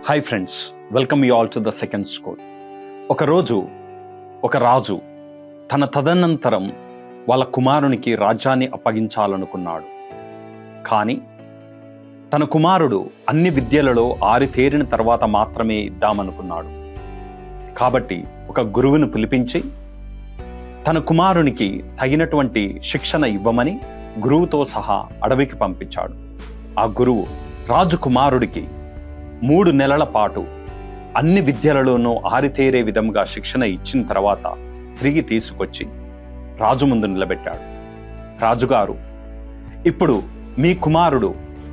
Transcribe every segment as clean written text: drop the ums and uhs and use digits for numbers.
Hi friends, welcome you all to the second school. ఒకరోజు ఒక రాజు తన తదనంతరం వాళ్ళ కుమారునికి రాజ్యాన్ని అప్పగించాలనుకున్నాడు. కానీ తన కుమారుడు అన్ని విద్యలలో ఆరితేరిన తర్వాత మాత్రమే ఇద్దామనుకున్నాడు. కాబట్టి ఒక గురువును పిలిపించి తన కుమారునికి తగినటువంటి శిక్షణ ఇవ్వమని గురువుతో సహా అడవికి పంపించాడు. ఆ గురువు రాజకుమారుడికి 3 నెలల పాటు అన్ని విద్యలలోనూ ఆరితేరే విధంగా శిక్షణ ఇచ్చిన తర్వాత తిరిగి తీసుకొచ్చి రాజు ముందు నిలబెట్టాడు. రాజుగారు, ఇప్పుడు మీ కుమారుడు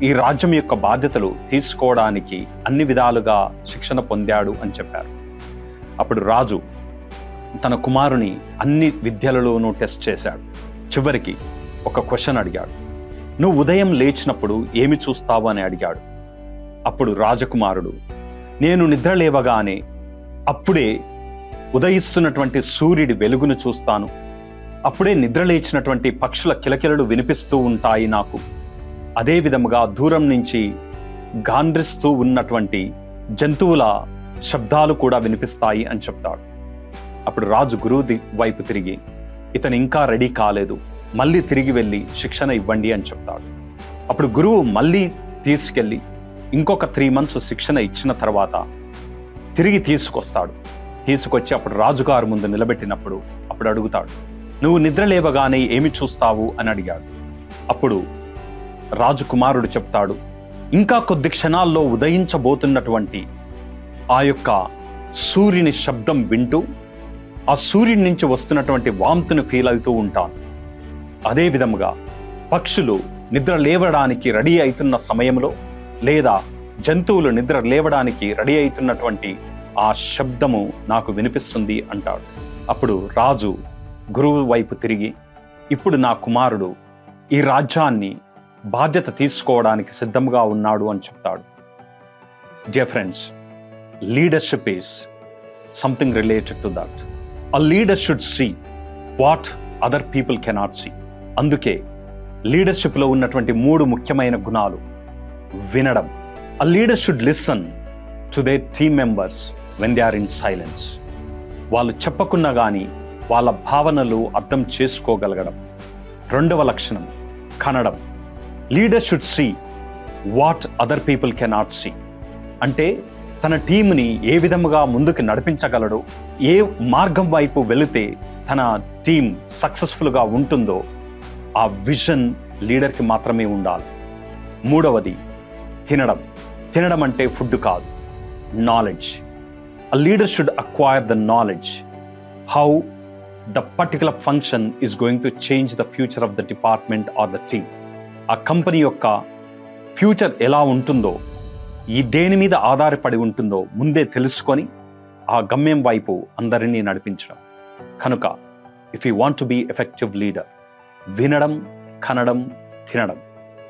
ఈ రాజ్యం యొక్క బాధ్యతలు తీసుకోవడానికి అన్ని విధాలుగా శిక్షణ పొందాడు అని చెప్పారు. అప్పుడు రాజు తన కుమారుని అన్ని విద్యలలోనూ టెస్ట్ చేశాడు. చివరికి ఒక క్వశ్చన్ అడిగాడు. నువ్వు ఉదయం లేచినప్పుడు ఏమి చూస్తావు అని అడిగాడు. అప్పుడు రాజకుమారుడు, నేను నిద్ర లేవగానే అప్పుడే ఉదయిస్తున్నటువంటి సూర్యుడి వెలుగును చూస్తాను. అప్పుడే నిద్ర లేచినటువంటి పక్షుల కిలకిలలు వినిపిస్తూ ఉంటాయి నాకు. అదే విధముగా దూరం నుంచి గాండ్రిస్తూ ఉన్నటువంటి జంతువుల శబ్దాలు కూడా వినిపిస్తాయి అని చెప్తాడు. అప్పుడు రాజు గురువు వైపు తిరిగి, ఇతను ఇంకా రెడీ కాలేదు, మళ్ళీ తిరిగి వెళ్ళి శిక్షణ ఇవ్వండి అని చెప్తాడు. అప్పుడు గురువు మళ్ళీ తీసుకెళ్ళి ఇంకొక 3 months శిక్షణ ఇచ్చిన తర్వాత తిరిగి తీసుకొచ్చి అప్పుడు రాజుగారు ముందు నిలబెట్టినప్పుడు అప్పుడు అడుగుతాడు, నువ్వు నిద్ర లేవగానే ఏమి చూస్తావు అని అడిగాడు. అప్పుడు రాజకుమారుడు చెప్తాడు, ఇంకా కొద్ది క్షణాల్లో ఉదయించబోతున్నటువంటి ఆ యొక్క సూర్యుని శబ్దం వింటూ ఆ సూర్యుడి నుంచి వస్తున్నటువంటి వాంతును ఫీల్ అవుతూ ఉంటాను. అదే విధముగా పక్షులు నిద్ర లేవడానికి రెడీ అవుతున్న సమయంలో లేదా జంతువులు నిద్ర లేవడానికి రెడీ అవుతున్నటువంటి ఆ శబ్దము నాకు వినిపిస్తుంది అంటాడు. అప్పుడు రాజు గురువు వైపు తిరిగి, ఇప్పుడు నా కుమారుడు ఈ రాజ్యాన్ని బాధ్యత తీసుకోవడానికి సిద్ధంగా ఉన్నాడు అని చెప్తాడు. Dear friends, leadership is something related to that. A leader should see what other people cannot see. అందుకే లీడర్షిప్లో ఉన్నటువంటి 3 ముఖ్యమైన గుణాలు. వినడం. A leader should listen to their team members when they are in silence. వాళ్ళు చెప్పకున్నా కానీ వాళ్ళ భావనలు అర్థం చేసుకోగలగడం. 2వ లక్షణం కనడం. Leader should see what other people cannot see. అంటే తన టీంని ఏ విధముగా ముందుకు నడిపించగలడు, ఏ మార్గం వైపు వెళితే తన టీం సక్సెస్ఫుల్గా ఉంటుందో ఆ విజన్ లీడర్కి మాత్రమే ఉండాలి. 3వది తినడం అంటే ఫుడ్ కాదు, knowledge. A leader should acquire the knowledge how the particular function is going to change the future of the department or the team. ఆ కంపెనీ యొక్క ఫ్యూచర్ ఎలా ఉంటుందో, ఈ దేని మీద ఆధారపడి ఉంటుందో ముందే తెలుసుకొని ఆ గమ్యం వైపు అందరినీ నడిపించడం. కనుక if you want to be effective leader, వినడం, కనడం, తినడం,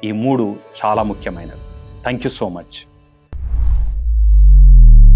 ఈ 3 చాలా ముఖ్యమైనవి. Thank you so much.